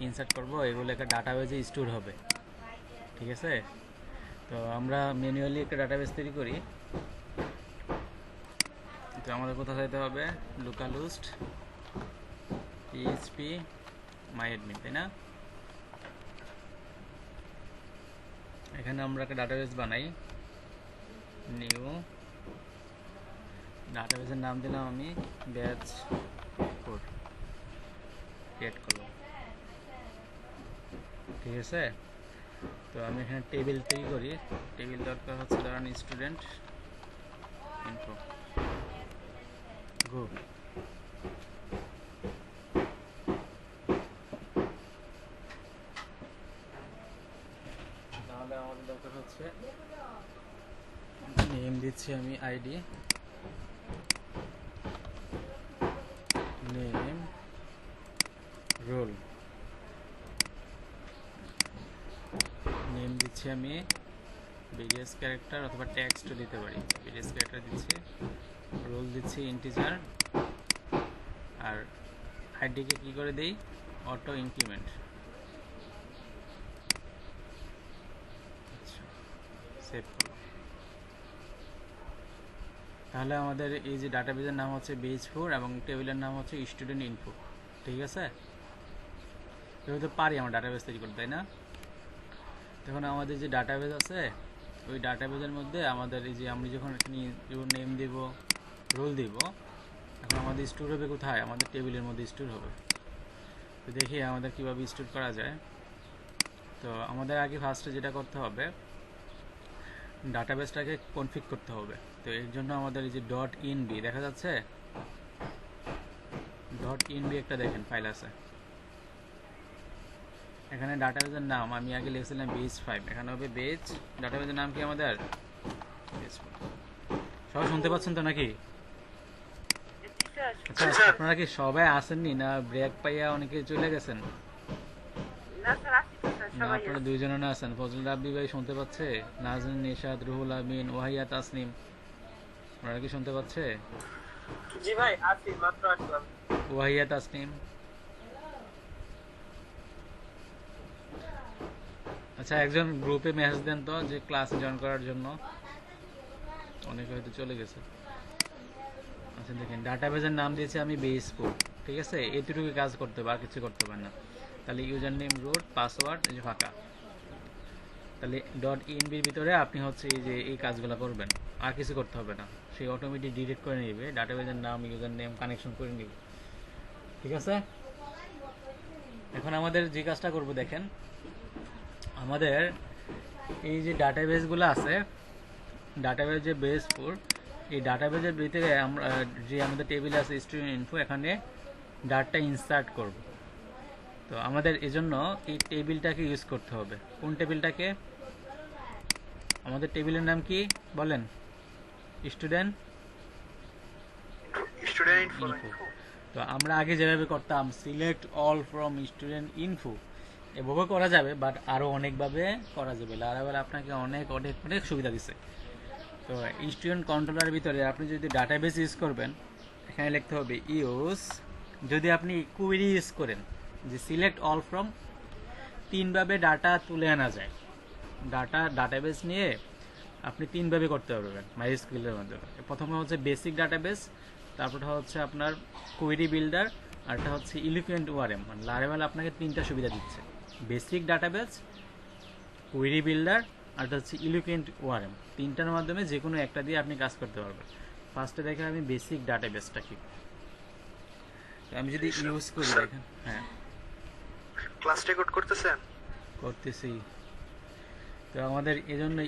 Insert করব, এগুলো একটা ডাটাবেজে স্টোর হবে। ঠিক আছে, তো আমরা ম্যানুয়ালি একটা ডাটাবেজ তৈরি করি। তো আমাদের কোথায় যেতে হবে, লোকালহোস্ট পিএইচপি মাই অ্যাডমিন, তাই না? এখানে আমরা একটা ডাটাবেজ বানাই, নিউ ডাটাবেজের নাম দিলাম আমি ব্যাচ 4, ক্রিয়েট করলাম। ঠিক আছে, তো আমি এখানে টেবিল তৈরি করি। টেবিল দরকার হচ্ছে ধরেন স্টুডেন্ট ইনফো গো। তাহলে আমাদের দরকার হচ্ছে নেম দিচ্ছি আমি আইডি, নেম, রোল। নেম দিচ্ছি আমি বিডিএস ক্যারেক্টার অথবা টেক্সট দিতে পারি। বিডিএস ক্যারেক্টার দিচ্ছি, রোল দিচ্ছি ইন্টিজার, আর আইডিকে কি করে দেই, অটো ইনক্রিমেন্ট। আচ্ছা, সেভ করলাম। তাহলে আমাদের এই যে ডাটাবেজের নাম হচ্ছে বেজ4 এবং টেবিলের নাম হচ্ছে স্টুডেন্ট ইনফো। ঠিক আছে, এভাবে পারি আমরা ডাটাবেজ তৈরি করতে, তাই না? তখন আমাদের যে ডাটাবেজ আছে, ওই ডাটাবেজের মধ্যে আমাদের এই যে আমি যখন এখানে নেম দেব, রোল দিব, এখন আমাদের স্টোর হবে কোথায়, আমাদের টেবিলের মধ্যে স্টোর হবে। তো দেখি আমাদের কীভাবে স্টোর করা যায়। তো আমাদের আগে ফার্স্টে যেটা করতে হবে, ডাটাবেসটাকে কনফিগ করতে হবে। তো এর জন্য আমাদের এই যে ডট ইনবি দেখা যাচ্ছে, ডট ইনবি একটা দেখেন ফাইল আছে। এখানে ডাটাবেজের নাম আমি আগে লিখেছিলাম বেজ5, এখানে হবে বেজ। ডাটাবেজের নাম কি আমাদের বেজ4। সবাই শুনতে পাচ্ছেন তো নাকি? আচ্ছা, আপনারা কি সবাই আসেননি না ব্রেক পাইয়া অনেকে চলে গেছেন? না, আপনারা দুইজনে না আছেন। ফজল রাব্বি ভাই শুনতে পাচ্ছে, নাজনীন, নিশাদ, রুহুল আমিন, ওয়াহিয়া, তাসনিম, আপনারা কি শুনতে পাচ্ছে? জি ভাই, আছি, মাত্র আসলাম। ওয়াহিয়া, তাসনিম। আচ্ছা, একজন গ্রুপে মেসেজ দেন তো যে ক্লাসে জয়েন করার জন্য, অনেকে হয়তো চলে গেছে। আচ্ছা দেখেন, ডাটাবেজের নাম দিয়েছি আমি বেজ4। ঠিক আছে, এতটুকু কাজ করতে হবে, আর কিছু করতে হবে না। তাহলে ইউজার নেম, রুট, পাসওয়ার্ড এই যে ফাঁকা। তাহলে ডট ইনবির ভিতরে আপনি হচ্ছে এই যে এই কাজগুলো করবেন, আর কিছু করতে হবে না। সেই অটোমেটিক ডিলিট করে নেবে, ডাটাবেজের নাম, ইউজার নেম কানেকশন করে নেবে। ঠিক আছে, এখন আমাদের যে কাজটা করব দেখেন, আমাদের এই যে ডাটাবেসগুলো আছে, ডাটাবেস যে বেজ4, এই ডাটাবেসের ভিতরে আমরা যে আমাদের টেবিল আছে স্টুডেন্ট ইনফো, এখানে ডাটা ইনসার্ট করব। তো আমাদের এজন্য এই টেবিলটাকে ইউজ করতে হবে। কোন টেবিলটাকে? আমাদের টেবিলের নাম কি বলেন? Student info. তো আমরা আগে যেভাবে করতাম select all from student info, এভাবে করা যাবে, বাট আরও অনেকভাবে করা যাবে। লারাবেল আপনাকে অনেক অনেক অনেক সুবিধা দিচ্ছে। তো স্টুডেন্ট কন্ট্রোলার ভিতরে আপনি যদি ডাটাবেস ইউজ করবেন, এখানে লিখতে হবে ইউজ। যদি আপনি কুয়েরি ইউজ করেন, যে সিলেক্ট অল ফ্রম, তিনভাবে ডাটা তুলে আনা যায়। ডাটাবেস নিয়ে আপনি তিনভাবে করতে পারবেন মাইস্কুয়েলের মাধ্যমে। প্রথমে হচ্ছে বেসিক ডাটাবেস, তারপরটা হচ্ছে আপনার কোয়েরি বিল্ডার, আরটা হচ্ছে এলিফ্যান্ট ওআরএম। মানে লারাভেল আপনাকে তিনটা সুবিধা দিচ্ছে: বেসিক ডাটাবেস, কোয়েরি বিল্ডার, আরটা হচ্ছে এলিফ্যান্ট ওআরএম। তিনটার মাধ্যমে যে কোনো একটা দিয়ে আপনি কাজ করতে পারবেন। ফার্স্টে দেখেন আমি বেসিক ডাটাবেসটা কি, আমি যদি ইউজ করি দেখেন। হ্যাঁ, ক্লাস রেকর্ড করতেছেন? করতেছি। তো আমাদের এই জন্য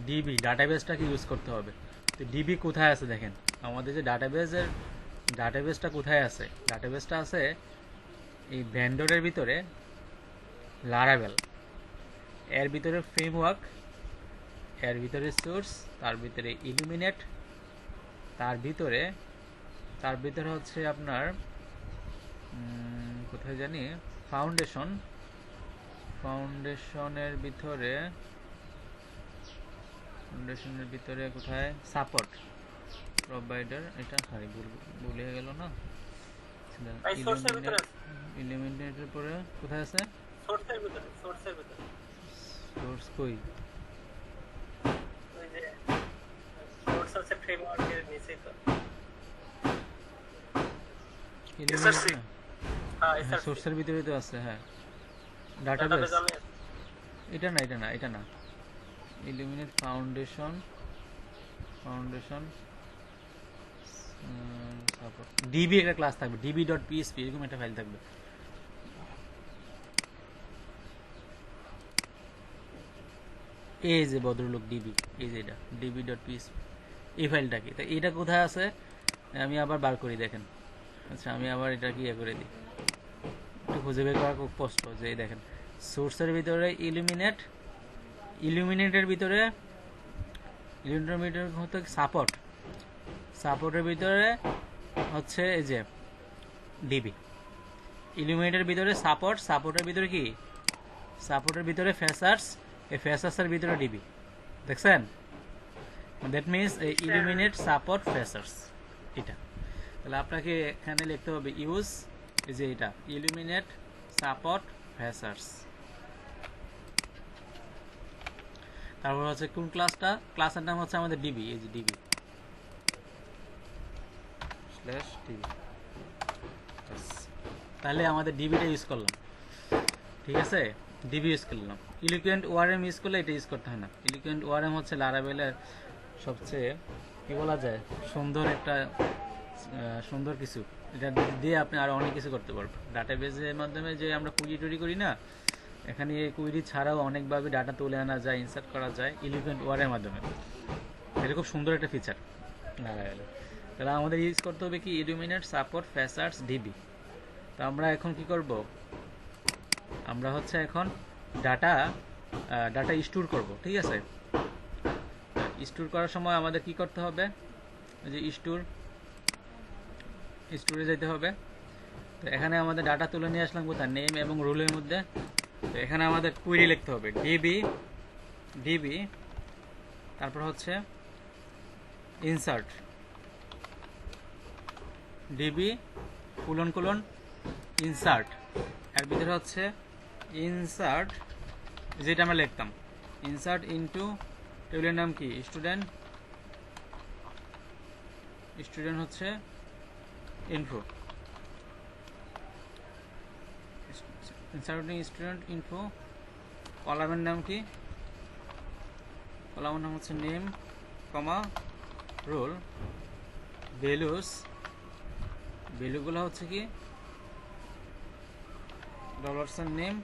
ডিবি ডাটাবেসটাকে ইউজ করতে হবে। তো ডিবি কোথায় আছে দেখেন, আমাদের যে ডাটাবেসটা কোথায় আছে, ডাটাবেসটা আছে এই ভেন্ডরের ভিতরে, লারাভেল, এর ভিতরে ফ্রেমওয়ার্ক, এর ভিতরে সোর্স, তার ভিতরে ইলুমিনেট, তার ভিতরে হচ্ছে আপনার কোথায় জানি ফাউন্ডেশনের ভিতরে কোথায় সাপোর্ট প্রোভাইডার, এটা সরি ভুলে গেল না, ভাই সোর্সের ভিতরে আছে। ইলিমিনেটের পরে কোথায় আছে? সোর্সের ভিতরে, সোর্সের ভিতরে। সোর্স কই? ওই যে সোর্স আছে ফ্রেমওয়ার্কের নিচেই তো। ইলিমিনেট না? হ্যাঁ, হ্যাঁ, এসআরসি সোর্সের ভিতরেই তো আছে। হ্যাঁ, ডাটাবেস। ডাটাবেজ আমি এটা না। ইলিমিনেট ফাউন্ডেশন সাপোর্ট ডিবি একটা ক্লাস থাকবে, db.php এরকম একটা ফাইল থাকবে। এই যে ভদ্রলোক ডিবি, এই যে এটা db.php, এই ফাইলটা কি? তা এটা কোথায় আছে আমি আবার বার করি, দেখেন। আচ্ছা, আমি আবার এটা কি করে দিই, একটু খুঁজে বের করা খুব কষ্ট। যে এই দেখেন, সোর্সের ভিতরে ইলুমিনেটের ভিতরে হচ্ছে সাপোর্টের ভিতরে হচ্ছে এই যে ডিবি। ইলুমিনেটের ভিতরে সাপোর্টের ভিতরে কি? সাপোর্টের ভিতরে ফেসার্স, এই ফেসার্সের ভিতরে ডিবি। দেখছেন? দ্যাট মিনস ইলুমিনেট সাপোর্ট ফেসার্স, এটা। তাহলে আপনাকে এখানে লিখতে হবে ইউজ, এই যে এটা ইলুমিনেট সাপোর্ট ফেসার্স। তারপর হচ্ছে কোন ক্লাসটা? ক্লাসের নাম হচ্ছে আমাদের ডিবি, এই যে ডিবি /ডিবি। তাহলে আমাদের ডিবিটা ইউজ করলাম, ঠিক আছে? ডিবি ইউজ করলাম। ইলিকুয়েন্ট ওআরএম ইউজ করলে এটা ইউজ করতে হয় না। ইলিকুয়েন্ট ওআরএম হচ্ছে লারাভেলের সবচেয়ে কি বলা যায় সুন্দর কিছু। এটা দিয়ে আপনি আরো অনেক কিছু করতে পারবেন। ডাটাবেজের মাধ্যমে যে আমরা কুইরি তৈরি করি না, এখানে এই কুইরি ছাড়াও অনেকভাবে ডাটা তুলে আনা যায়, ইনসার্ট করা যায় ইলিকুয়েন্ট ওয়ারের মাধ্যমে। এটা খুব সুন্দর একটা ফিচার লারাভেলে। তাহলে আমাদের ইউজ করতে হবে কি? ইলুমিনেট সাপোর্ট ফেসার্স ডিবি। তো আমরা এখন কি করব? আমরা হচ্ছে এখন ডাটা স্টোর করব, ঠিক আছে? স্টোর করার সময় আমাদের কি করতে হবে? যে স্টোরে যেতে হবে। তো এখানে আমাদের ডাটা তুলে নিয়ে আসলাম কোথায়? নেম এবং রোলের মধ্যে। তো এখানে আমাদের কুইরি লিখতে হবে ডিবি, তারপর হচ্ছে ইনসার্ট ডিবি ইনসার্ট, এর ভিতরে হচ্ছে ইনসার্ট, যেটা আমরা লিখতাম ইনসার্ট ইনটু টেবিলের নাম কি? স্টুডেন্ট হচ্ছে ইনফো, ইনসার্টিং স্টুডেন্ট ইনফো। কলামের নাম কি? কলামের নাম হচ্ছে নেম কমা রোল। ভ্যালুগুলো হচ্ছে কি? $, নেম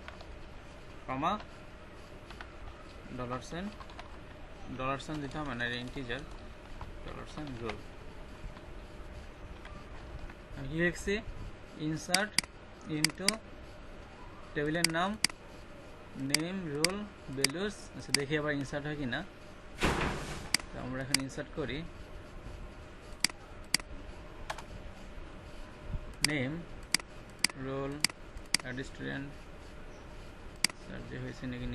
কমা $, দিতে হবে না, ইন্টিজার $, রোল। কি লিখছি? ইনসার্ট ইনটু টেবিলের নাম নেম রোল ভ্যালুস। আচ্ছা, দেখি আবার ইনসার্ট হয় কিনা। তো আমরা এখন ইনসার্ট করি নেম রোল স্টুডেন্ট, যে হয়েছে নাকি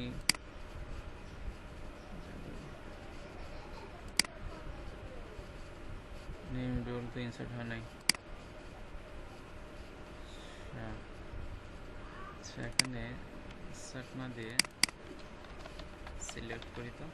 নেম রোল তো ইনসার্ট হয় নাই। আচ্ছা, এখানে ইনসার্ট না দিয়ে সিলেক্ট করি তো।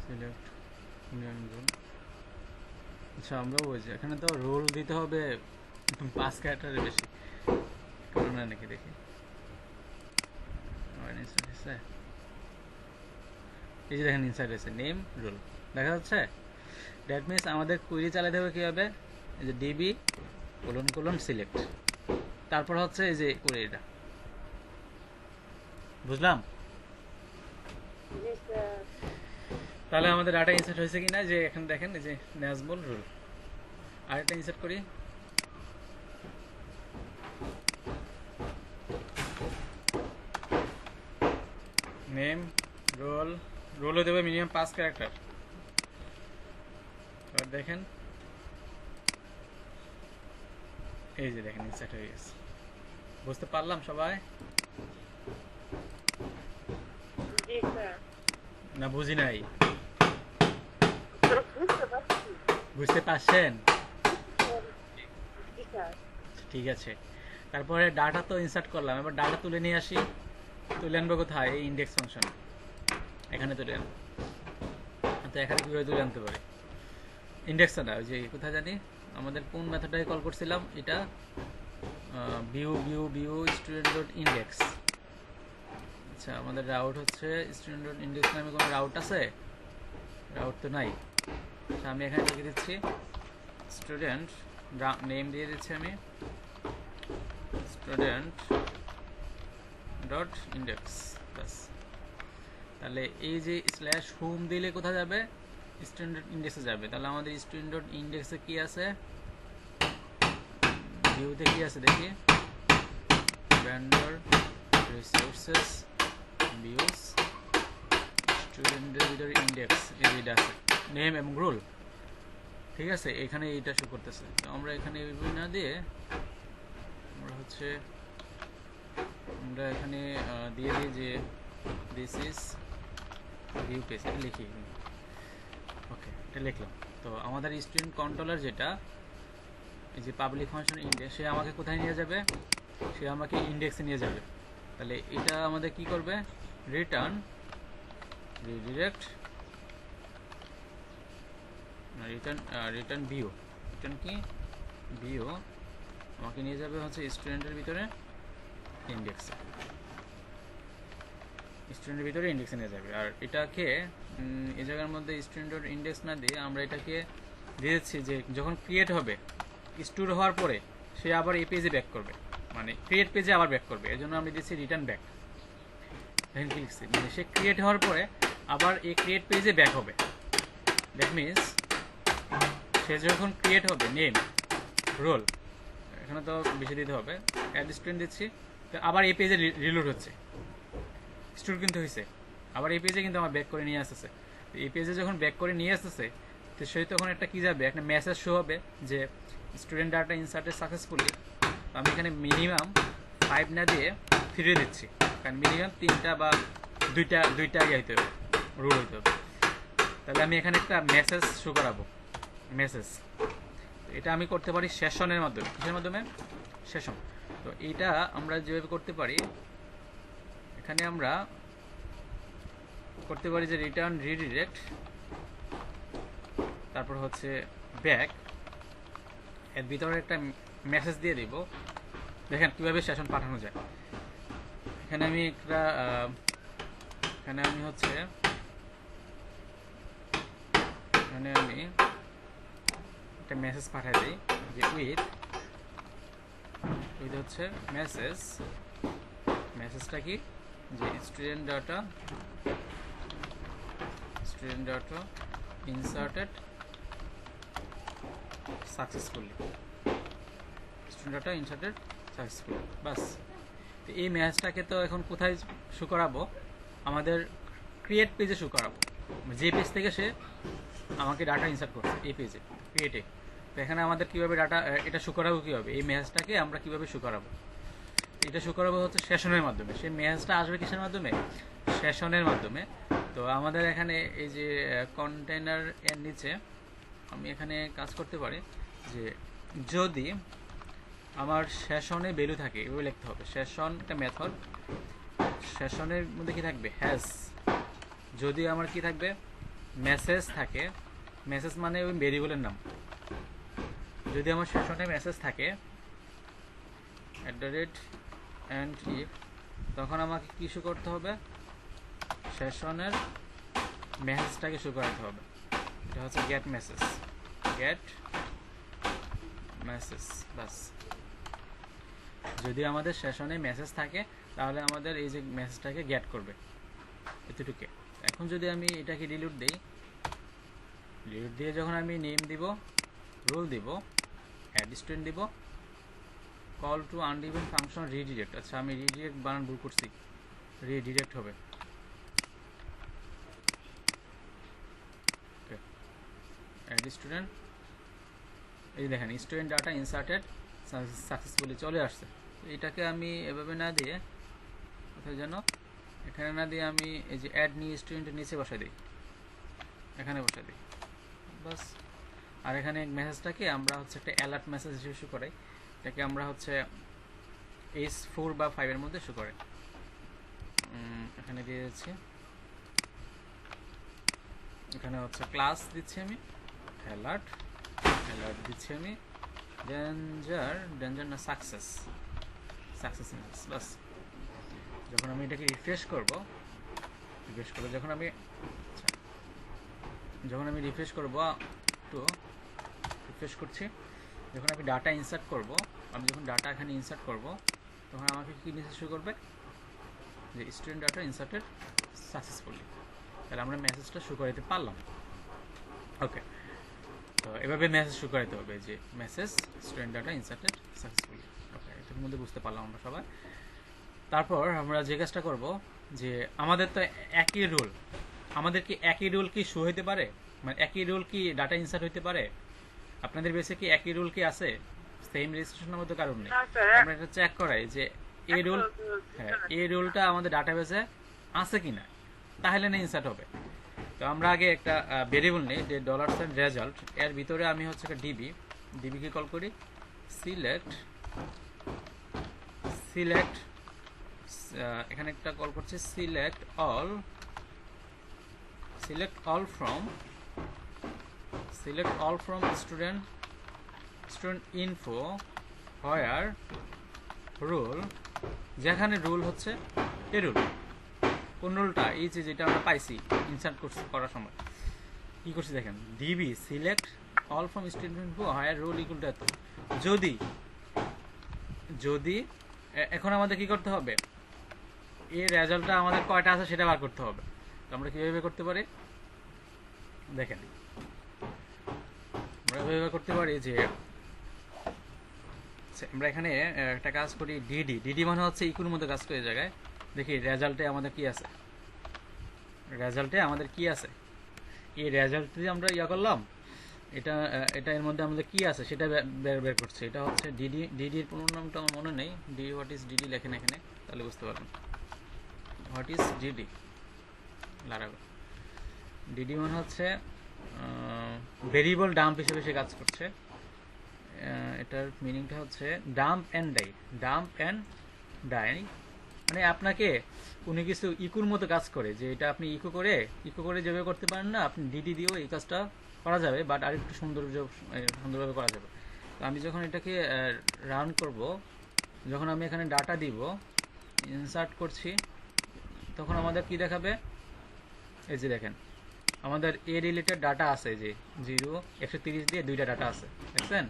Select name role. আচ্ছা, আমরা বলছি এখানে তো রোল দিতে হবে 5 ক্যারেক্টারের বেশি, কারণ নাকি দেখি এই যে দেখেন ইনসার্ট হয়েছে নেম রোল, দেখা যাচ্ছে। দ্যাট মিনস আমাদের কুইরি চালাতে হবে কীভাবে? এই যে ডিবি সিলেক্ট, তারপর হচ্ছে এই যে কুইরিটা, বুঝলাম? তাহলে আমাদের ডাটা ইনসার্ট হয়েছে কিনা, যে এখানে দেখেন এই যে ন্যাজবল রুল। আরেকটা ইনসার্ট করি, নেম রোল দেবে মিনিমাম 5 ক্যারেক্টার, এবার দেখেন এই যে দেখেন ইনসার্ট হয়ে গেছে। বুঝতে পারলাম সবাই? জি স্যার। না বুঝি নাই? বুঝতে পারছি। বুঝতে পারছেন? জি স্যার। ঠিক আছে। তারপরে ডাটা তো ইনসার্ট করলাম, এবার ডাটা তুলে নিয়ে আসি। তুলে আনবো কোথায়? এই ইন্ডেক্স ফাংশন এখানে তুলে আনবো। তো এখানে কীভাবে তুলে আনতে পারি? ইন্ডেক্সটা না, ওই যে কোথায় জানি আমাদের কোন মেথডটাকে কল করছিলাম, এটা ভিউ স্টুডেন্ট ডট ইন্ডেক্স। আচ্ছা, আমাদের রাউট হচ্ছে স্টুডেন্ট ডট ইন্ডেক্স নামে কোনো রাউট আছে? রাউট তো নাই। আচ্ছা, আমি এখানে লিখে দিচ্ছি স্টুডেন্ট, নেম দিয়ে দিচ্ছি আমি স্টুডেন্ট ডট ইন্ডেক্স। বাস। তাহলে এই যে স্ল্যাশ হোম দিলে কোথায় যাবে? স্টুডেন্ট ডট ইন্ডেক্সে যাবে। তাহলে আমাদের স্টুডেন্ট ডট ইন্ডেক্সে কি আছে? ভিউতে কি আছে দেখি, ভেন্ডর রিসোর্সেস ভিউস স্টুডেন্টের ভিতরে ইন্ডেক্স, এইটা আছে নেম এবং রোল। ঠিক আছে, এখানে এইটা শো করতেছে। তো আমরা এখানে এইভাবে না দিয়ে আমরা এখানে দিয়ে দিই যে দিস ইজ ভিউ পেজ, এটা লিখি। ওকে, এটা লিখলাম। তো আমাদের স্টুডেন্ট কন্ট্রোলার যেটা, এই যে পাবলিক ফাংশন ইন্ডেক্স, সে আমাকে কোথায় নিয়ে যাবে? সে আমাকে ইন্ডেক্সে নিয়ে যাবে। তাহলে এটা আমাদের কি করবে? Return redirect return view. Return কি? ভিউ আমাকে নিয়ে যাবে হচ্ছে স্টুডেন্টের ভিতরে ইন্ডেক্সে। স্টুডেন্টের ভিতরে ইন্ডেক্সে নিয়ে যাবে। আর এটাকে এই জায়গার মধ্যে স্টুডেন্টের ইন্ডেক্স না দিয়ে আমরা এটাকে দিয়ে দিচ্ছি যে যখন ক্রিয়েট হবে, স্টোর হওয়ার পরে সে আবার এই পেজে ব্যাক করবে, মানে ক্রিয়েট পেজে আবার ব্যাক করবে। এই জন্য আমরা দিচ্ছি রিটার্ন ব্যাক। দেখেন কি লিখছি, মানে সে ক্রিয়েট হওয়ার পরে আবার এই ক্রিয়েট পেজে ব্যাক হবে। দ্যাট মিনস সে যখন ক্রিয়েট হবে, নেম রোল, এখানে তো বেশি দিতে হবে, অ্যাড স্টুডেন্ট দিচ্ছি, তো আবার এই পেজে রিলোড হচ্ছে, স্টোর কিন্তু হয়েছে, আবার এই পেজে কিন্তু আমার ব্যাক করে নিয়ে আসতেছে। এই পেজে যখন ব্যাক করে নিয়ে আসতেছে, তো সে তখন একটা কি যাবে, একটা মেসেজ শো হবে যে স্টুডেন্ট ডাটা ইনসার্টেড সাকসেসফুলি। আমি এখানে মিনিমাম 5 না দিয়ে 3 দিচ্ছি, কারণ মিনিমাম 3টা বা 2টা হইতে হবে, রুল হইতে হবে। তাহলে আমি এখানে একটা মেসেজ শো করাবো, মেসেজ। এটা আমি করতে পারি সেশনের মাধ্যমে। কিসের মাধ্যমে? সেশন। তো এইটা আমরা যেভাবে করতে পারি, এখানে আমরা করতে পারি যে রিটার্ন রিডিরেক্ট, তারপর হচ্ছে ব্যাক, এর ভিতরে একটা মেসেজ দিয়ে দিব। দেখেন কিভাবে সেশন পাঠানো যায়। এখানে আমি একটা একটা মেসেজ পাঠিয়ে দিই যে উইথ হচ্ছে মেসেজটা কি, যে স্টুডেন্ট ডাটা ইনসার্টেড সাকসেসফুলি, বাস। তো এই মেসেজটাকে তো এখন কোথায় শো করাবো? আমাদের ক্রিয়েট পেজে শো করাবো, যে পেজ থেকে সে আমাকে ডাটা ইনসার্ট করছে, এই পেজে ক্রিয়েটে। তো এখানে আমাদের কীভাবে ডাটা এটা শো করাবো, কীভাবে এই মেসেজটাকে আমরা কীভাবে শো করাবো? এটা শো করাবো হচ্ছে সেশনের মাধ্যমে। সেই মেসেজটা আসবে কিসের মাধ্যমে? সেশনের মাধ্যমে। তো আমাদের এখানে এই যে কন্টেনার এর নিচে আমি এখানে কাজ করতে পারি যে যদি আমার সেশনে ভ্যালু থাকে, এভাবে লিখতে হবে। সেশন একটা মেথড, সেশনের মধ্যে কি থাকবে? হ্যাশ। যদি আমার কি থাকবে? মেসেজ থাকে, মেসেজ মানে ওই ভেরিয়েবলের নাম। যদি আমার সেশনে মেসেজ থাকে @and if, তখন আমাকে কি শো করতে হবে? সেশনের মেসেজটাকে শো করাতে হবে। এটা হচ্ছে গেট মেসেজ, বাস। যদি আমাদের সেশনে মেসেজ থাকে তাহলে আমাদের এই যে মেসেজটাকে গেট করবে, এতটুকু। এখন যদি আমি এটাকে ডিলিট দিই, ডিলিট দিয়ে যখন আমি নেম দিব, রোল দিব, অ্যাড স্টুডেন্ট দিব, call to undefined function redirect. আচ্ছা, আমি রিডিরেক্ট বানান ভুল করছি, রিডিরেক্ট হবে। অ্যাড স্টুডেন্ট, এই দেখেন স্টুডেন্ট ডাটা ইনসার্টেড সাকসেসফুলি চলে আসছে। এটাকে আমি এভাবে না দিয়ে কোথায় যেন এখানে না দিয়ে আমি এই যে অ্যাড নিউ স্টুডেন্টের নিচে বসাই দিই, এখানে বসাই দিই বাস। আর এখানে মেসেজটাকে আমরা হচ্ছে একটা অ্যালার্ট মেসেজ হিসেবে ইস্যু করাই, এটাকে আমরা হচ্ছে H4 বা 5 এর মধ্যে ইস্যু করাই। এখানে দিয়ে দিচ্ছি, এখানে হচ্ছে ক্লাস দিচ্ছি আমি অ্যালার্ট, অ্যালার্ট দিচ্ছি আমি ডেঞ্জার না সাকসেস মেসেজ বাস। যখন আমি এটাকে রিফ্রেশ করব যখন আমি রিফ্রেশ করব তো রিফ্রেশ করছি, যখন আমি ডাটা ইনসার্ট করব, আমি যখন ডাটা এখানে ইনসার্ট করব তখন আমাকে কী মেসেজ শো করবে যে স্টুডেন্ট ডাটা ইনসার্টেড সাকসেসফুলি। তাহলে আমরা মেসেজটা শো করাতে পারলাম। ওকে, তো এভাবে মেসেজ শো করাতে হবে যে message student data inserted successfully. Okay, এটার মধ্যে বুঝতে পারলাম আমরা সবাই। তারপর আমরা যে কাজটা করব যে আমাদের তো একই রুল, আমাদের কি একই রুল কি শো হইতে পারে, মানে একই রুল কি ডাটা ইনসার্ট হইতে পারে? আপনাদের বেসে কি একই রুল কি আছে? সেম রেজিস্ট্রেশনের মধ্যে কারণ নেই। আমরা এটা চেক করাই যে এই রুল, হ্যাঁ এই রুলটা আমাদের ডাটাবেসে আছে কিনা, তাহলে না ইনসার্ট হবে। তো আমরা আগে একটা ভেরিয়েবল নেই যে $রেজাল্ট, এর ভিতরে আমি হচ্ছে একটা ডিবিকে কল করি সিলেক্ট এখানে একটা কল করছে select all from student info where rule, যেখানে রুল হচ্ছে এ রুল। কোন রুলটা? এই যে যেটা আমরা পাইছি ইনসার্ট করার সময় কি করছি দেখেন, DB select all from student info where rule equal to এত। যদি এখন আমাদের কি করতে হবে, এই রেজাল্টটা আমাদের কয়টা আছে সেটা বার করতে হবে। তো আমরা কিভাবে করতে পারি দেখেন, আমরা কিভাবে করতে পারি যে আমরা এখানে একটা কাজ করি ডিডি মানে হচ্ছে ইকুর মধ্যে কাজ করে জায়গায় দেখি রেজাল্টে আমাদের কি আছে, এই রেজাল্ট দিয়ে আমরা করলাম এটা এর মধ্যে আমাদের কি আছে সেটা বের করছে। এটা হচ্ছে ডিডির পুরো নামটা আমার মনে নেই, হোয়াট ইজ ডিডি লেখেন এখানে, তাহলে বুঝতে পারবেন হোয়াট ইজ ডিডি। ডিডি মানে হচ্ছে ভেরিয়েবল ডাম্প হিসেবে সে কাজ করছে। এটার মিনিংটা হচ্ছে ডাম্প অ্যান্ড ডাই, মানে আপনাকে উনি কিছু ইকুর মতো কাজ করে, যে এটা আপনি ইকো করে যেভাবে করতে পারেন না, আপনি ডিডি দিয়েও এই কাজটা করা যাবে, বাট আর একটু সুন্দরভাবে করা যাবে। তো আমি যখন এটাকে রান করব, যখন আমি এখানে ডাটা দিব ইনসার্ট করছি, তখন আমাদের কি দেখাবে, এই যে দেখেন আমাদের এ রিলেটেড ডাটা আছে, যে 0 130 দিয়ে 2টা ডাটা আছে, দেখছেন?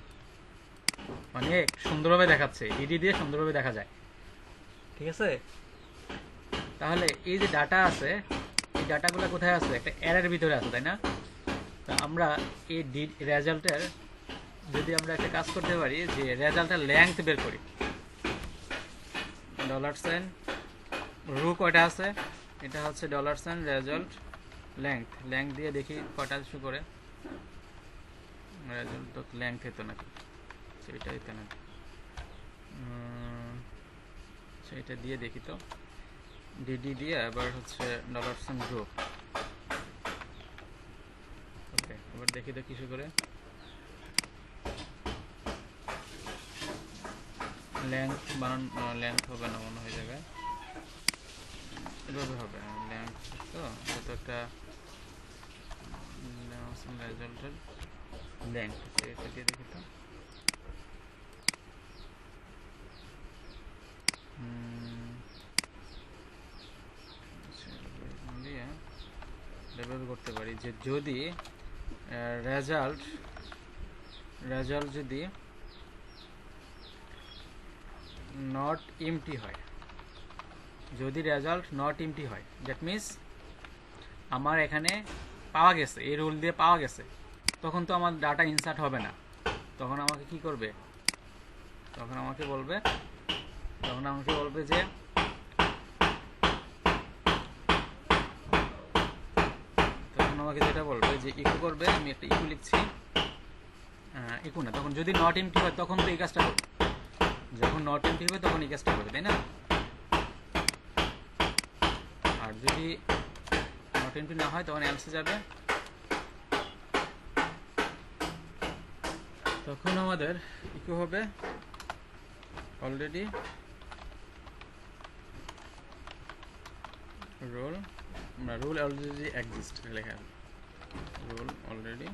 মানে সুন্দরভাবে দেখাচ্ছে, ডিডি দিয়ে সুন্দরভাবে দেখা যায়, ঠিক আছে? তাহলে এই যে ডাটা আছে, এই ডাটাগুলো কোথায় আছে? একটা অ্যারের ভিতরে আছে, তাই না? তা আমরা এই রেজাল্টের যদি আমরা একটা কাজ করতে পারি যে রেজাল্টের লেংথ বের করি, $, রু কয়টা আছে, এটা হচ্ছে $রেজাল্ট লেংথ দিয়ে দেখি কয়টা শো করে। রেজাল্ট তো লেংথ হতো নাকি, সেটা হতো নাকি, সেটা দিয়ে দেখি তো, ডিডি দিয়ে আবার হচ্ছে $গ্রুপ। ওকে, এবার দেখি তো কিছু করে লেংথ বানান, লেংথ হবে না মনে হয় জায়গায়, এভাবে হবে লেংথ। তো কত একটা রেজাল্টের লেংথ, এটা দিয়ে দেখি তো, এভাবে করতে পারি যে যদি রেজাল্ট যদি নট এমটি হয়, যদি রেজাল্ট নট এমটি হয়, দ্যাট মিনস আমার এখানে পাওয়া গেছে, এই রুল দিয়ে পাওয়া গেছে, তখন তো আমার ডাটা ইনসার্ট হবে না। তখন আমাকে কি করবে, তখন আমাকে বলবে যে তখন আমাকে যেটা বলবে যে ইকো করবে, আমি একটা ইকো লিখছি, ইকো না, তখন যদি নট এমটি হয় তখন তো এই কাজটা করবে, যখন নট এমটি হবে তখন এই কাজটা করবে, তাই না? আর যদি নট এমটি না হয় তখন এলসে যাবে, তখন আমাদের ইকো হবে অলরেডি রোল, আমরা রোল অলরেডি এক্সিস্ট লেখা, রোল অলরেডি।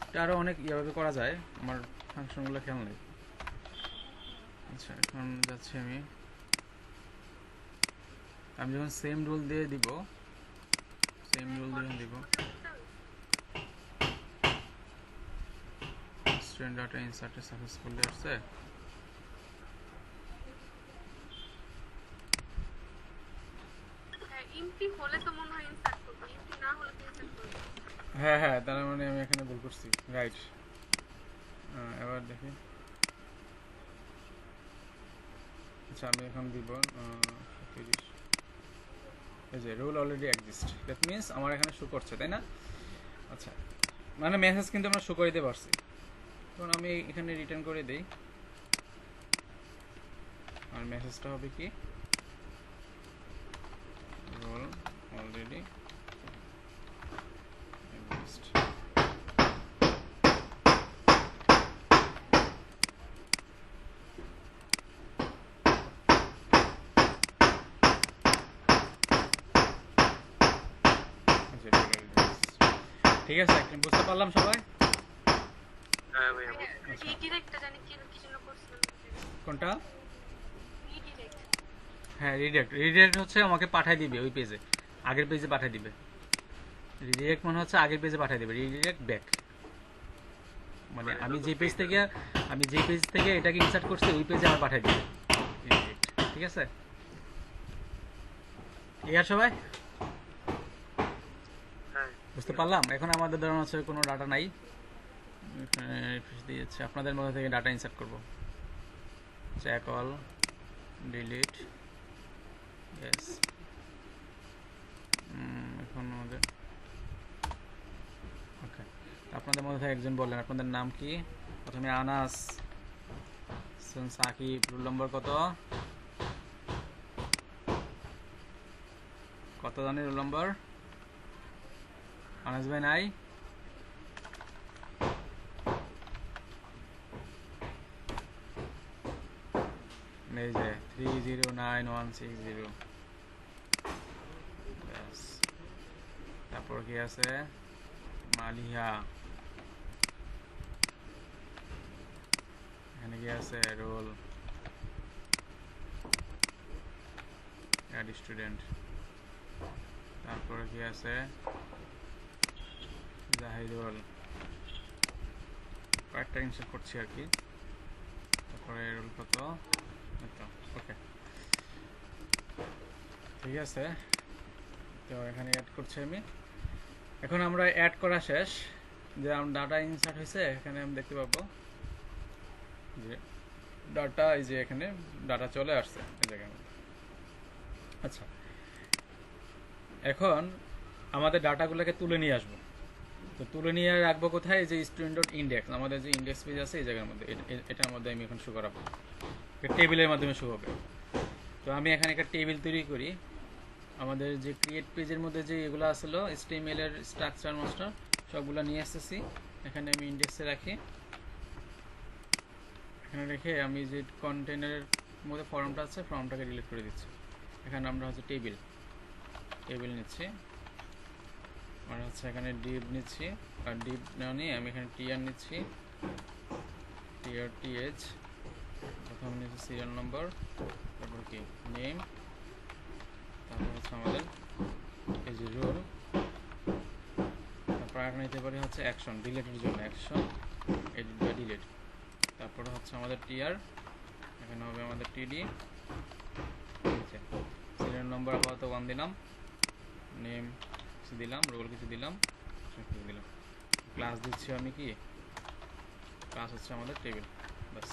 এটা আরও অনেক ইয়েভাবে করা যায়, আমার ফাংশনগুলো খেয়াল নেই। আচ্ছা, এখন যাচ্ছি আমি যখন সেম রুল দিয়ে দিব, সেম রুল দিয়ে দিব স্টুডেন্ট ডাটা ইনসার্টে সাকসেসফুলি আসছে। হ্যাঁ হ্যাঁ, তার মানে আমি এখানে ভুল করছি, রাইট। এবার দেখি, আচ্ছা আমি এখন দিব 30, এই যে rule already exist, that means আমার এখানে শো করছে, তাই না? আচ্ছা, মানে মেসেজ কিন্তু আমরা শো করে দিতে পারছি। তখন আমি এখানে রিটার্ন করে দিই, আর মেসেজটা হবে কি, রোল অলরেডি এক্সিস্ট। ঠিক আছে, বুঝতে পারলাম সবাই? হ্যাঁ ভাইয়া। কোনটা? হ্যাঁ, রিডাইরেক্ট হচ্ছে আমাকে পাঠিয়ে দিবে ওই পেজে, আগের পেজে পাঠিয়ে দিবে। রিডাইরেক্ট মানে হচ্ছে আগের পেজে পাঠিয়ে দিবে, রিডাইরেক্ট ব্যাক মানে আমি যে পেজ থেকে এটাকে ইনসার্ট করছি ওই পেজে আমার পাঠিয়ে দিবে রিডাইরেক্ট। ঠিক আছে, ক্লিয়ার সবাই? বুঝতে পারলাম? এখন আমাদের ধরুন হচ্ছে কোনো ডাটা নাই, দিয়েছে আপনাদের মধ্যে থেকে ডাটা ইনসার্ট করব, চেক অল, ডিলিট, ইয়েস। এখন আমাদের ওকে, আপনাদের মধ্যে থেকে একজন বললেন আপনাদের নাম কি? প্রথমে আনাস, সাকিব, রোল নম্বর কত জানি রোল নম্বর? আনাস ভাই নাই? এই যে 309160, তারপর কি আছে? মালিহা, এখানে কি আছে? রোল অ্যাড স্টুডেন্ট, তারপরে কি আছে? জাহিদুল, কয়েকটা ইনসার্ট করছি আর কি। তারপরে রোল কত? ওকে, ঠিক আছে, তো এখানে অ্যাড করছি আমি। এখন আমরা অ্যাড করা শেষ, যে ডাটা ইনসার্ট হয়েছে, এখানে আমি দেখতে পাবো যে ডাটা, এই যে এখানে ডাটা চলে আসছে এই জায়গার মধ্যে। আচ্ছা, এখন আমাদের ডাটাগুলোকে তুলে নিয়ে আসবো, তো তুলে নিয়ে রাখবো কোথায়? যে স্টুডেন্ট ডট ইন্ডেক্স, আমাদের যে ইন্ডেক্স পেজ আছে এই জায়গার মধ্যে, এটার মধ্যে আমি এখন শো করাবো, টেবিলের মাধ্যমে শো হবে। তো আমি এখানে একটা টেবিল তৈরি করি, আমাদের যে ক্রিয়েট পেজের মধ্যে যে এগুলো আসলো HTML এর স্ট্রাকচার মাস্টার সবগুলো নিয়ে আসতেছি, এখানে আমি ইন্ডেক্সে রাখি, এখানে রেখে আমি যে কন্টেনারের মধ্যে ফর্মটা আছে ফর্মটাকে ডিলিট করে দিচ্ছি। এখানে আমরা হচ্ছে টেবিল নিচ্ছি, আর হচ্ছে এখানে ডিভ নিচ্ছি, আর ডিভ না নিয়ে আমি এখানে টিআর নিচ্ছি, টিএইচ, প্রথম নিচ্ছি সিরিয়াল নম্বর, তারপর কি নেম, তারপর হচ্ছে আমাদের এই যে রোল, তারপর আর নিতে পারি হচ্ছে অ্যাকশন, ডিলিটের জন্য অ্যাকশন, এডিট বা ডিলিট, তারপরে হচ্ছে আমাদের টিআর, এখানে হবে আমাদের টিডি, সিরিয়াল নম্বর আপাতত 1 দিলাম, নেম কিছু দিলাম, রোল কিছু দিলাম, কিছু দিলাম, ক্লাস দিচ্ছি আমি কি, ক্লাস হচ্ছে আমাদের টেবিল, বাস।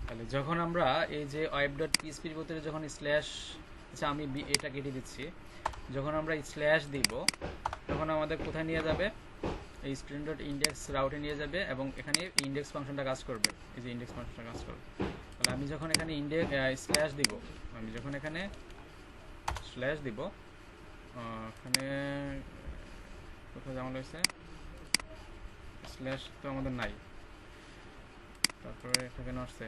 তাহলে যখন আমরা এই যে web.php এর ভিতরে যখন স্ল্যাশ, আচ্ছা আমি এটা কেটে দিচ্ছি, যখন আমরা স্ল্যাশ দিব তখন আমাদের কোথায় নিয়ে যাবে, এই স্টুডেন্ট ডট ইন্ডেক্স রাউটে নিয়ে যাবে এবং এখানে ইন্ডেক্স ফাংশনটা কাজ করবে। এই যে ইন্ডেক্স ফাংশনটা কাজ করবে। তাহলে আমি যখন এখানে স্ল্যাশ দিব, আমি যখন এখানে স্ল্যাশ দিব, এখানে কোথায় যেমন রয়েছে স্ল্যাশ তো আমাদের নাই, তারপরে এখানে আসছে,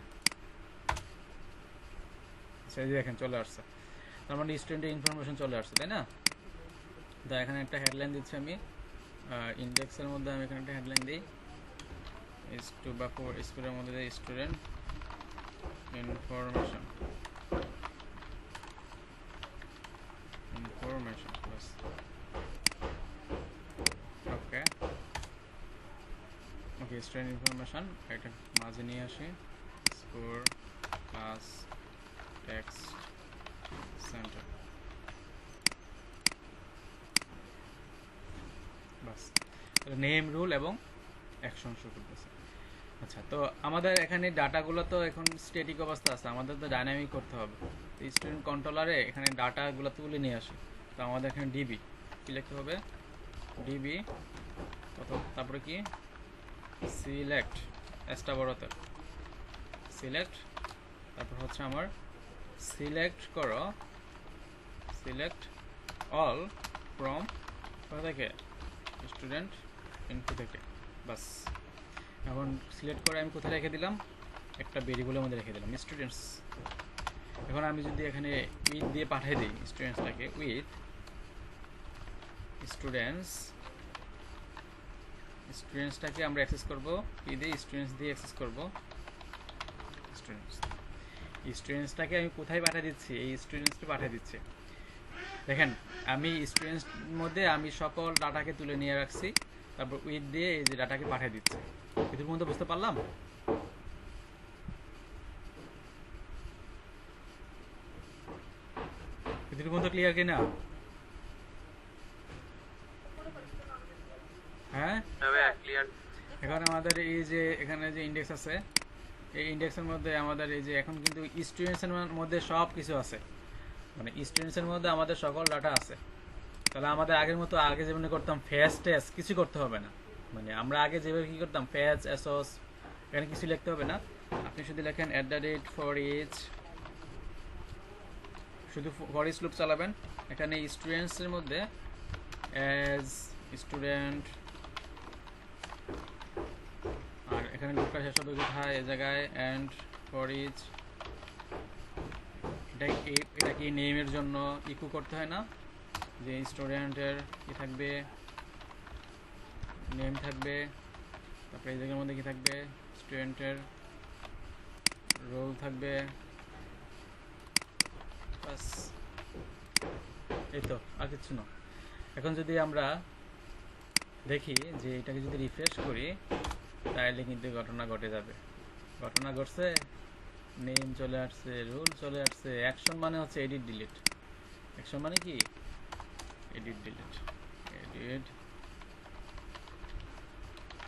সেই যে এখানে চলে আসছে, তার মানে স্টুডেন্টের ইনফরমেশন চলে আসছে, তাই না? তো এখানে একটা হেডলাইন দিচ্ছি আমি, ইন্ডেক্সের মধ্যে আমি এখানে একটা হেডলাইন দিই, স্কুলের মধ্যে স্টুডেন্ট ইনফরমেশন প্লাস ওকে ওকে স্টুডেন্ট ইনফরমেশন, এটা মাঝে নিয়ে আসি, স্কোর ক্লাস টেক্সট সেন্টার, বাস। নেম, রুল এবং অ্যাকশন শো করতেছে। আচ্ছা, তো আমাদের এখানে ডাটাগুলো তো এখন স্ট্যাটিক অবস্থা আছে, আমাদের তো ডাইনামিক করতে হবে। তো স্টুডেন্ট কন্ট্রোলারে এখানে ডাটাগুলো তুলে নিয়ে আসে, তো আমাদের এখানে ডিবি কি লিখতে হবে, ডিবি তারপরে কি সিলেক্ট, এসটা বড়তে সিলেক্ট, তারপর হচ্ছে আমার সিলেক্ট করো, সিলেক্ট অল ফ্রম কোথা থেকে, স্টুডেন্ট ইনফো থেকে, বাস। এখন সিলেক্ট করে আমি কোথায় রেখে দিলাম, একটা ভেরিয়েবলের মধ্যে রেখে দিলাম স্টুডেন্টস। এখন আমি যদি এখানে উইথ দিয়ে পাঠিয়ে দিই স্টুডেন্টসটাকে, উইথ স্টুডেন্টসটাকে আমরা অ্যাক্সেস করব কি দিয়ে, স্টুডেন্টস দিয়ে অ্যাক্সেস করব, স্টুডেন্টসটাকে আমি কোথায় পাঠিয়ে দিচ্ছি, এই স্টুডেন্টসকে পাঠিয়ে দিচ্ছি। দেখেন আমি স্টুডেন্টস মধ্যে আমি সকল ডাটাকে তুলে নিয়ে রাখছি, তারপর উইথ দিয়ে এই যে ডাটাকে পাঠিয়ে দিচ্ছি। এদের মধ্যে বুঝতে পারলাম? এদের মধ্যে ক্লিয়ার কিনা? হ্যাঁ, এখন আমাদের এই যে এখানে যে ইন্ডেক্স আছে, এই ইন্ডেক্সের মধ্যে আমাদের এই যে এখন কিন্তু স্টুডেন্টসের মধ্যে সব কিছু আছে, মানে স্টুডেন্টসের মধ্যে আমাদের সকল ডাটা আছে। তাহলে আমাদের আগের মতো আগে যেমন করতাম ফেজ টেস্ট কিছু করতে হবে না, মানে আমরা আগে যেভাবে কি করতাম ফেজ এসোস, এখানে কিছু লিখতে হবে না। আপনি শুধু লেখেন @for each, শুধু ফর ইচ লুপ চালাবেন। এখানে স্টুডেন্টসের মধ্যে অ্যাজ স্টুডেন্ট, আর এখানে লুপটা শেষ হবে কোথায়, এই জায়গায় অ্যান্ড ফর ইচ। এটা কি নেমের জন্য ইকো করতে হয় না, যে স্টুডেন্টের কি থাকবে, নেম থাকবে, তারপরে এই জায়গার মধ্যে কি থাকবে, স্টুডেন্টের রোল থাকবে, বাস। এই তো, আর কিছু না। এখন যদি আমরা দেখি যে এটাকে যদি রিফ্রেশ করি, তাহলে কিন্তু ঘটনা ঘটে যাবে। ঘটনা ঘটছে, নেম চলে আসছে, রুল চলে আসছে, অ্যাকশন মানে হচ্ছে এডিট ডিলিট। অ্যাকশন মানে কি, এডিট ডিলিট, এডিট,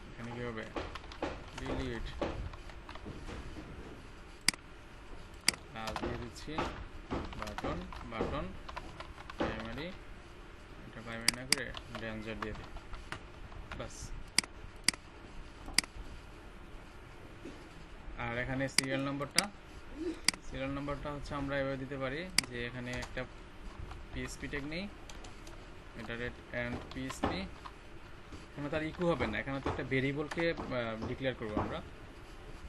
এখানে কি হবে, ডিলিট, ক্লাস দিয়ে দিচ্ছি, বাটন প্রাইমারি, এটা প্রাইমারি না করে ডেঞ্জার দিয়ে দিই, বাস। আর এখানে সিরিয়াল নম্বরটা হচ্ছে আমরা এভাবে দিতে পারি যে এখানে একটা পিএসপি ট্যাগ নেই, এটা রেট অ্যান্ড পিএসপি, এখানে তার ইকো হবে না, এখানে তো একটা ভেরিয়েবলকে ডিক্লেয়ার করবো আমরা,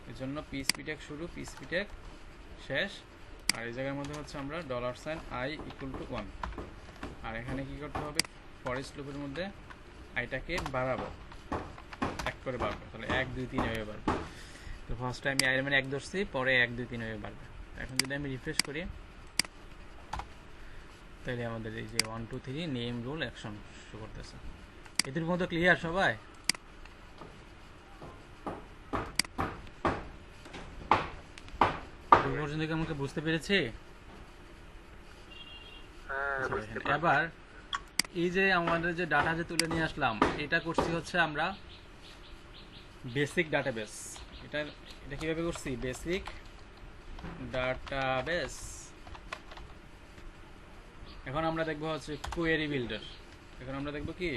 এর জন্য পিএসপি ট্যাগ শুরু, পিএসপি ট্যাগ শেষ। আর এই জায়গার মধ্যে হচ্ছে আমরা $i = 1। আর এখানে কি করতে হবে, ফর ইচ লুপের মধ্যে আইটাকে বাড়াবো, এক করে বাড়বে, তাহলে 1 2 3 হয়ে বাড়বে। তো ফার্স্ট আমি আই মানে 1 ধরছি, পরে 1 2 3 হয়ে বাড়বে। এখন যদি আমি রিফ্রেশ করি, তাহলে আমাদের এই যে 1 2 3 নেম, রুল, অ্যাকশন শো করতেছে। এদের মধ্যে ক্লিয়ার সবাই? এই পর্যন্ত কি আমাকে বুঝতে পেরেছি? এবার এই যে আমাদের যে ডাটা যে তুলে নিয়ে আসলাম, এটা করছি হচ্ছে আমরা বেসিক ডাটাবেস। এটা কিভাবে করছি, বেসিক ডাটাবেস। এখন আমরা দেখবো হচ্ছে কোয়েরি বিল্ডার। এখন আমরা দেখবো কি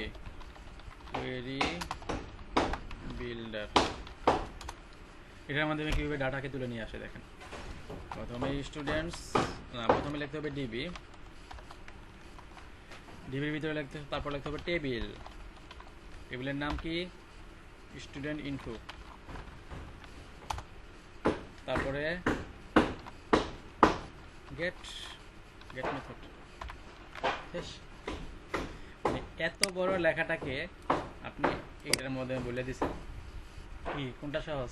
কোয়েরি বিল্ডার। এটার মাধ্যমে কীভাবে ডাটাকে তুলে নিয়ে আসে দেখেন। প্রথমে স্টুডেন্টস, প্রথমে লিখতে হবে ডিবি, ডিবির ভিতরে লিখতে, তারপর লিখতে হবে টেবিল, টেবিলের নাম কি স্টুডেন্ট ইনফো, তারপরে গেট গেট মেথড। শেষ। মানে এত বড় লেখাটাকে আপনি এটার মধ্যে বলে দিছেন। কি কোনটা সহজ?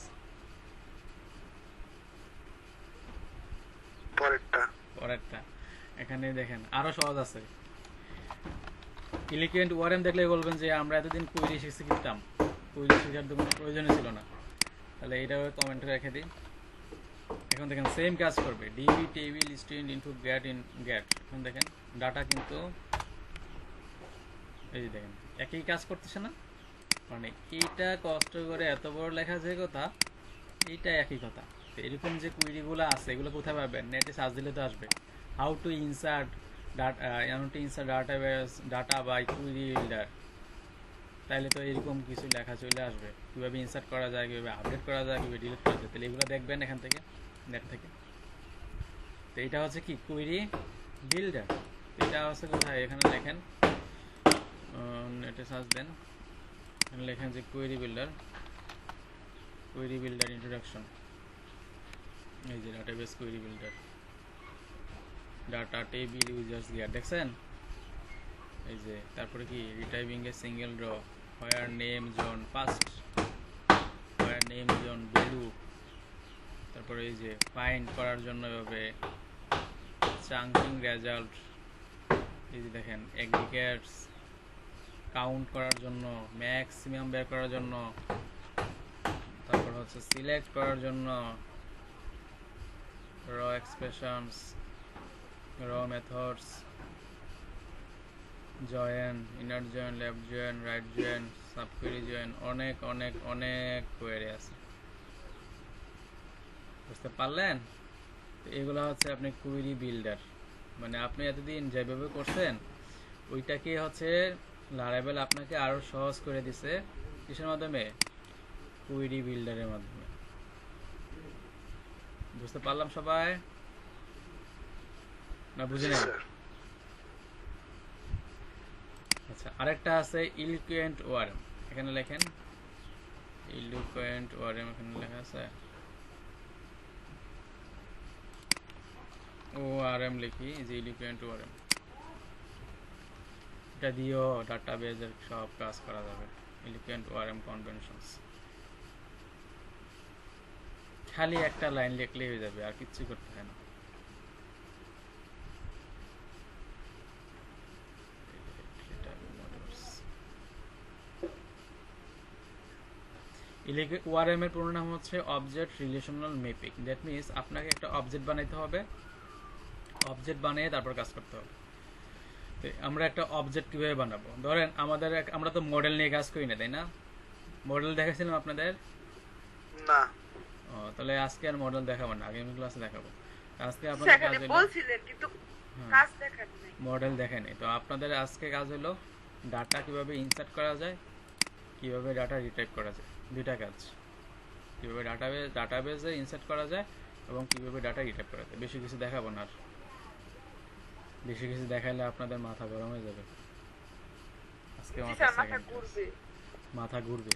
পরেরটা। এখানে দেখেন আরো সহজ আছে। ইলিকুয়েন্ট ওয়ারেম দেখলে বলবেন যে আমরা এতদিন কুইরি শিখতাম, কুইরি শেখার তো কোনো প্রয়োজনই ছিল না। তাহলে এটা কমেন্টে রেখে দিই। এখন দেখেন সেম কাজ করবে, DB table student info get in get. এখন দেখেন ডাটা কিন্তু এই যে দেখেন একই কাজ করতেছে না, মানে এইটা কষ্ট করে এত বড় লেখা যে কথা, এইটা একই কথা। তো এরকম যে কুইরিগুলো আছে এগুলো কোথায় পাবেন? নেটে সার্চ দিলে তো আসবে। How to insert database data by query builder, তাইলে তো এরকম কিছু লেখা চলে আসবে। কীভাবে ইনসার্ট করা যায়, কীভাবে আপডেট করা যায়, কীভাবে ডিলিট করা যায়, তাহলে এগুলো দেখবেন এখান থেকে, নেট থেকে। তো এটা হচ্ছে কি কুইরি বিল্ডার। এটা হচ্ছে কোথায়? এখানে লেখেন, নেটে সার্চ দেন, এখানে লেখেন যে কুইরি বিল্ডার ইন্ট্রোডাকশন। এই যে database query builder, data table users gear, দেখছেন? এই যে তারপরে কি রিটাইপিং এ সিঙ্গেল র, হোয়ার নেম জোন ফার্স্ট, হোয়ার নেম জোন ব্লু, তারপরে এই যে ফাইন্ড করার জন্য এভাবে চাঙ্কিং রেজাল্ট, এই যে দেখেন এগ্রিগেটস কাউন্ট করার জন্য, ম্যাক্সিমাম বের করার জন্য, তারপর হচ্ছে সিলেক্ট করার জন্য, raw expressions, raw methods, join, inner join, left join, right join, subquery join, অনেক অনেক অনেক কোয়েরি আছে। বুঝতে পারলেন? তো এগুলো হচ্ছে আপনি কুইরি বিল্ডার, মানে আপনি এতদিন যেভাবে করছেন ওইটাকে হচ্ছে লারাভেল আপনাকে আরো সহজ করে দিছে। কিসের মাধ্যমে? কুইরি বিল্ডারের মাধ্যমে। বুঝতে পারলাম সবাই? না বুঝে নেন? আচ্ছা, আরেকটা আছে ইলিকুয়েন্ট ওয়ারেম। এখানে লেখেন ইলিকুয়েন্ট ওয়ারেম, এখানে লেখা আছে ওআরএম, লিখি যে ইলিকুয়েন্ট ওআরএম। এটা দিয়েও ডাটাবেজের সব কাজ করা যাবে। ইলিকুয়েন্ট ওআরএম কনভেনশনস, খালি একটা লাইন লিখলেই হয়ে যাবে, আর কিচ্ছু করতে হয় না। ওআরএম এর পুরো নাম হচ্ছে object relational mapping. That means আপনাকে একটা অবজেক্ট বানাইতে হবে, অবজেক্ট বানিয়ে তারপর কাজ করতে হবে। তো আমরা একটা অবজেক্ট কিভাবে বানাবো? ধরেন আমরা তো মডেল নিয়ে কাজ করি না, তাই না? মডেল দেখাইছিলাম আপনাদের না? তাহলে আজকে আর মডেল দেখাবো না, আগামী ক্লাসে দেখাবো। আজকে আপনাদের কাজ হলো বলছিলেন কিন্তু কাজ দেখান নাই, মডেল দেখেনি। তো আপনাদের আজকে কাজ হলো ডাটা কিভাবে ইনসার্ট করা যায়, কিভাবে ডাটা রিটাইপ করা যায়, দুইটা কাজ। কিভাবে ডাটাবেজে ইনসার্ট করা যায় এবং কিভাবে ডাটা রিটাইপ করা যায়। বেশি কিছু দেখাবো না, আর বেশি কিছু দেখাইলে আপনাদের মাথা গরম হয়ে যাবে। আজকে মাথা ঘুরবে।